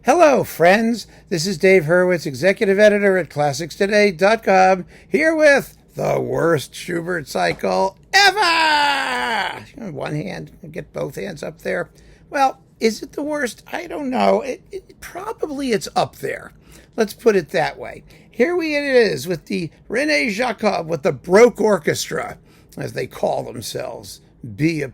Hello, friends. This is Dave Hurwitz, executive editor at ClassicsToday.com, here with the worst Schubert cycle ever. One hand, get both hands up there. Well, is it the worst? I don't know. Probably it's up there. Let's put it that way. Here it is with the Rene Skov with the Broke Orchestra, as they call themselves. B''ROCK.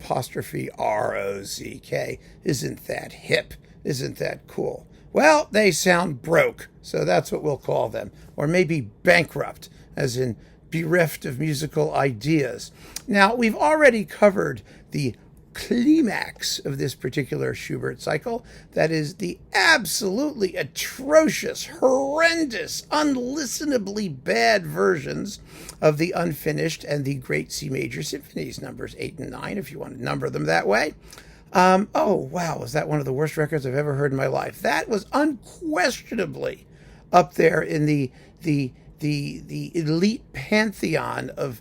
Isn't that hip? Isn't that cool? Well, they sound broke, so that's what we'll call them. Or maybe bankrupt, as in bereft of musical ideas. Now, we've already covered the climax of this particular Schubert cycle. That is the absolutely atrocious, horrendous, unlistenably bad versions of the unfinished and the great C major symphonies, numbers 8 and 9, if you want to number them that way. Oh, wow, was that one of the worst records I've ever heard in my life? That was unquestionably up there in the elite pantheon of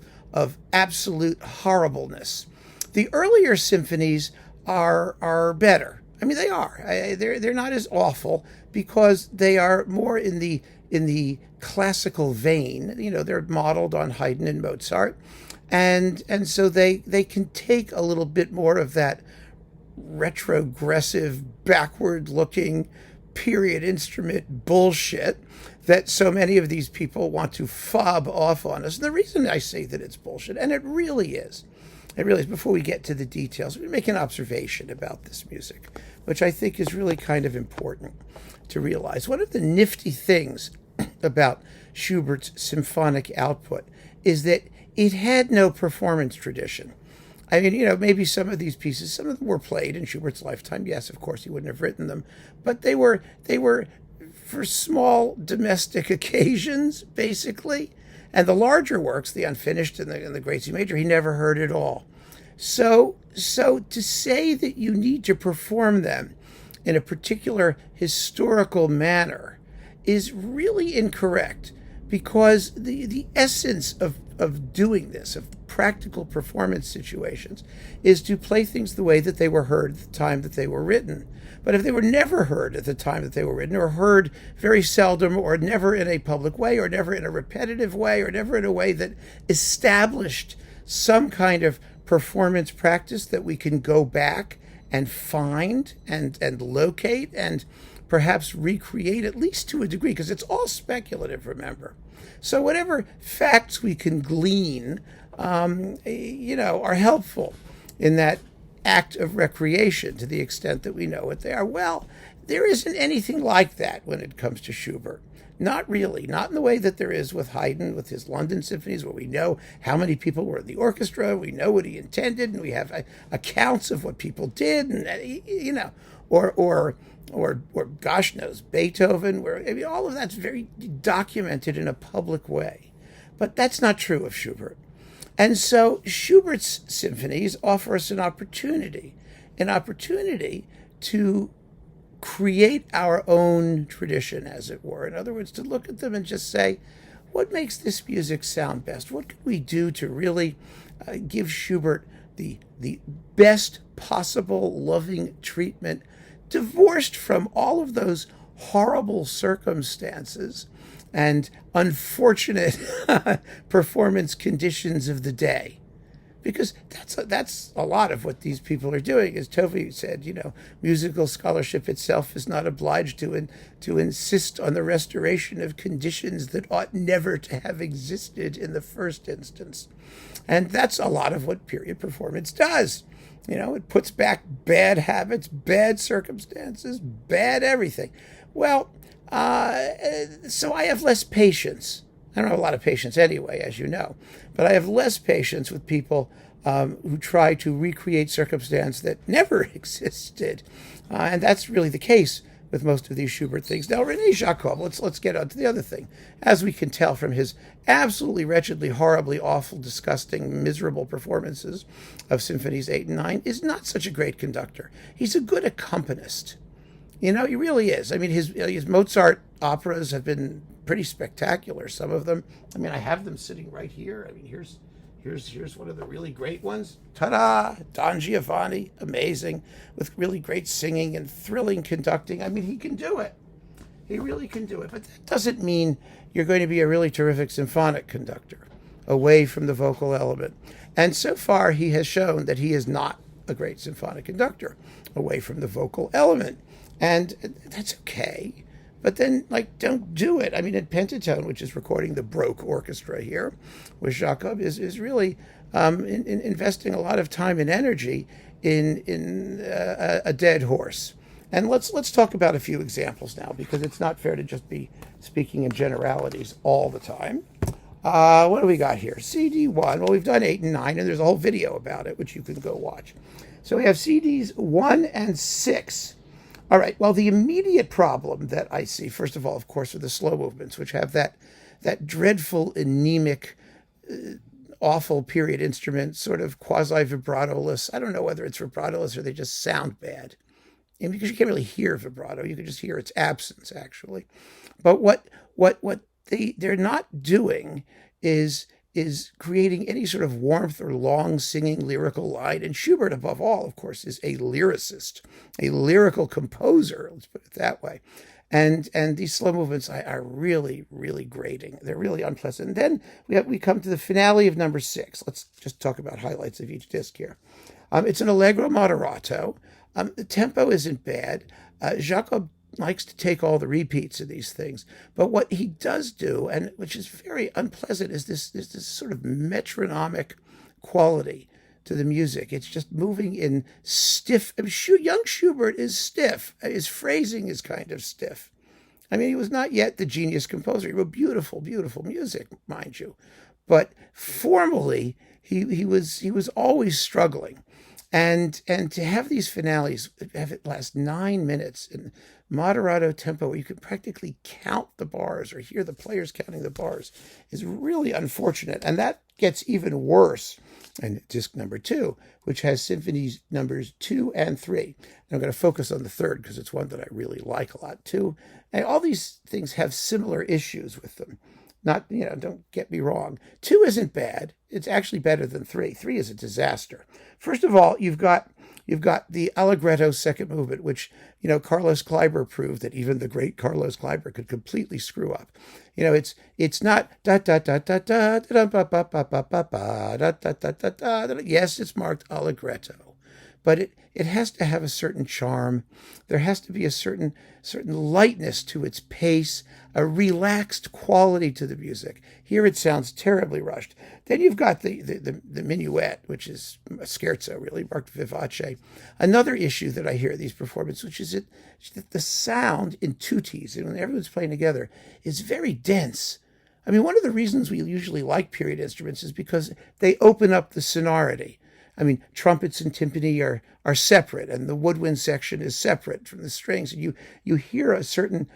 absolute horribleness. The earlier symphonies are better. I mean, they are. They're not as awful because they are more in the classical vein. You know, they're modeled on Haydn and Mozart, and so they can take a little bit more of that retrogressive, backward-looking period instrument bullshit that so many of these people want to fob off on us. And the reason I say that it's bullshit, and it really is, before we get to the details, we make an observation about this music, which I think is really kind of important to realize. One of the nifty things about Schubert's symphonic output is that it had no performance tradition. I mean, you know, maybe some of these pieces, some of them were played in Schubert's lifetime. Yes, of course, he wouldn't have written them. But they were for small domestic occasions, basically. And the larger works, the unfinished and the great C major, he never heard at all. So to say that you need to perform them in a particular historical manner is really incorrect, because the essence of doing this, of practical performance situations, is to play things the way that they were heard at the time that they were written. But if they were never heard at the time that they were written, or heard very seldom, or never in a public way, or never in a repetitive way, or never in a way that established some kind of performance practice that we can go back and find and locate and perhaps recreate, at least to a degree, because it's all speculative, remember. So whatever facts we can glean, are helpful in that act of recreation to the extent that we know what they are. Well, there isn't anything like that when it comes to Schubert. Not really. Not in the way that there is with Haydn, with his London symphonies, where we know how many people were in the orchestra, we know what he intended, and we have accounts of what people did, and or gosh knows, Beethoven, where all of that's very documented in a public way. But that's not true of Schubert. And so Schubert's symphonies offer us an opportunity to create our own tradition, as it were. In other words, to look at them and just say, what makes this music sound best? What can we do to really give Schubert the best possible loving treatment, divorced from all of those horrible circumstances and unfortunate performance conditions of the day? Because that's a lot of what these people are doing. As Tovey said, musical scholarship itself is not obliged to insist on the restoration of conditions that ought never to have existed in the first instance. And that's a lot of what period performance does. It puts back bad habits, bad circumstances, bad everything. Well, so I have less patience. I don't have a lot of patience anyway, as you know, but I have less patience with people who try to recreate circumstance that never existed. And that's really the case with most of these Schubert things. Now, Rene Skov, let's get on to the other thing. As we can tell from his absolutely wretchedly, horribly, awful, disgusting, miserable performances of Symphonies 8 and 9, is not such a great conductor. He's a good accompanist. He really is. I mean, his Mozart operas have been pretty spectacular, some of them. I mean, I have them sitting right here. I mean, here's Here's one of the really great ones. Ta-da! Don Giovanni, amazing, with really great singing and thrilling conducting. I mean, he can do it. He really can do it. But that doesn't mean you're going to be a really terrific symphonic conductor away from the vocal element. And so far, he has shown that he is not a great symphonic conductor away from the vocal element. And that's okay. But then, don't do it. I mean, at PentaTone, which is recording the Baroque Orchestra here, with Jacob, is really investing a lot of time and energy in a dead horse. And let's talk about a few examples now, because it's not fair to just be speaking in generalities all the time. What do we got here? CD1. Well, we've done 8 and 9, and there's a whole video about it, which you can go watch. So we have CDs 1 and 6. All right, well, the immediate problem that I see, first of all, of course, are the slow movements, which have that dreadful, anemic, awful period instrument, sort of quasi-vibratoless. I don't know whether it's vibratoless or they just sound bad. And because you can't really hear vibrato, you can just hear its absence, actually. But what they're not doing is creating any sort of warmth or long singing lyrical line. And Schubert, above all, of course, is a lyricist, a lyrical composer, let's put it that way. And these slow movements are really, really grating. They're really unpleasant. And then we come to the finale of number 6. Let's just talk about highlights of each disc here. It's an allegro moderato. The tempo isn't bad. Jacob likes to take all the repeats of these things. But what he does do, and which is very unpleasant, is this sort of metronomic quality to the music. It's just moving in stiff. I mean, young Schubert is stiff. His phrasing is kind of stiff. I mean, he was not yet the genius composer. He wrote beautiful, beautiful music, mind you. But formally, he was always struggling. And to have these finales, have it last 9 minutes in moderato tempo, where you could practically count the bars or hear the players counting the bars, is really unfortunate. And that gets even worse in disc number 2, which has symphonies numbers 2 and 3. And I'm going to focus on the third because it's one that I really like a lot too. And all these things have similar issues with them. Not, don't get me wrong. 2 isn't bad. It's actually better than 3. 3 is a disaster. First of all, you've got the allegretto second movement, which, Carlos Kleiber proved that even the great Carlos Kleiber could completely screw up. It's not da da da da da da ba ba ba ba ba ba da da da da da. Yes, it's marked allegretto, but it has to have a certain charm. There has to be a certain lightness to its pace, a relaxed quality to the music. Here it sounds terribly rushed. Then you've got the minuet, which is a scherzo, really, marked vivace. Another issue that I hear in these performances, which is that the sound in tutis, and when everyone's playing together, is very dense. I mean, one of the reasons we usually like period instruments is because they open up the sonority. I mean, trumpets and timpani are separate, and the woodwind section is separate from the strings. And you hear a certain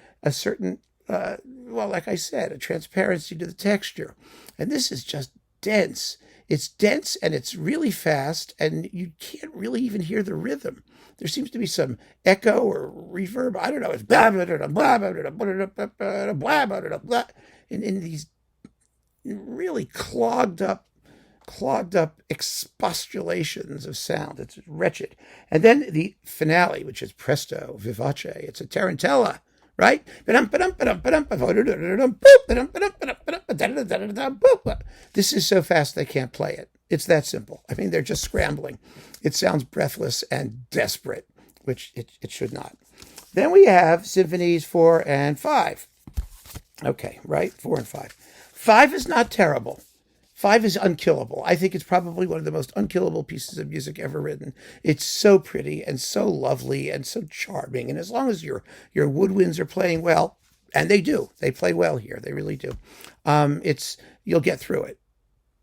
like I said, a transparency to the texture. And this is just dense. It's dense and it's really fast, and you can't really even hear the rhythm. There seems to be some echo or reverb. I don't know. It's blah blah blah blah blah blah blah blah in these really clogged up expostulations of sound. It's wretched. And then the finale, which is presto vivace. It's a tarantella, right? This is so fast they can't play it. It's that simple. I mean, they're just scrambling. It sounds breathless and desperate, which it should not. Then we have symphonies 4 and 5. Okay, right? 4 and 5. 5 is not terrible. 5 is unkillable. I think it's probably one of the most unkillable pieces of music ever written. It's so pretty and so lovely and so charming. And as long as your woodwinds are playing well, and they do, they play well here, they really do. You'll get through it,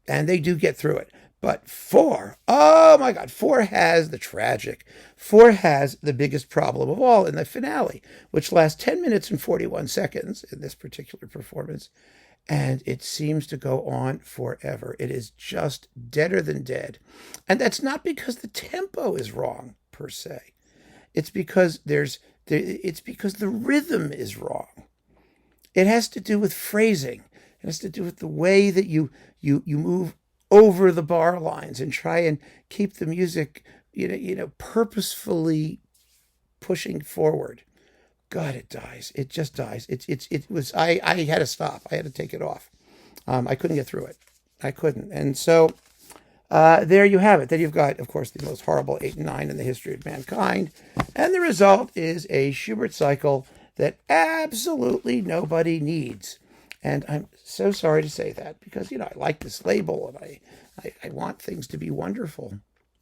and they do get through it. But 4, oh my God, 4 has the tragic. 4 has the biggest problem of all in the finale, which lasts 10 minutes and 41 seconds in this particular performance. And it seems to go on forever. It is just deader than dead. And that's not because the tempo is wrong, per se. It's because the rhythm is wrong. It has to do with phrasing. It has to do with the way that you move over the bar lines and try and keep the music, purposefully pushing forward. God, it dies. It just dies. I had to stop. I had to take it off. I couldn't get through it. I couldn't. And so there you have it. Then you've got, of course, the most horrible 8 and 9 in the history of mankind. And the result is a Schubert cycle that absolutely nobody needs. And I'm so sorry to say that because, I like this label and I want things to be wonderful.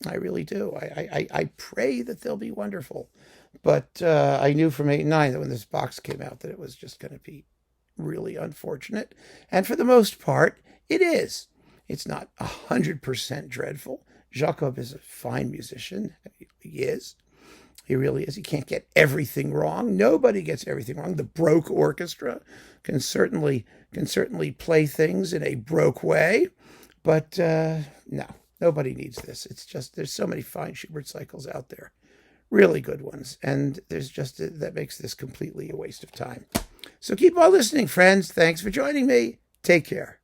I really do. I pray that they'll be wonderful. But I knew from 8 and 9 that when this box came out that it was just going to be really unfortunate. And for the most part, it is. It's not 100% dreadful. Jacob is a fine musician. He is. He really is. He can't get everything wrong. Nobody gets everything wrong. The Broke Orchestra can certainly play things in a Broke way. But no, nobody needs this. It's just there's so many fine Schubert cycles out there. Really good ones. And that makes this completely a waste of time. So keep on listening, friends. Thanks for joining me. Take care.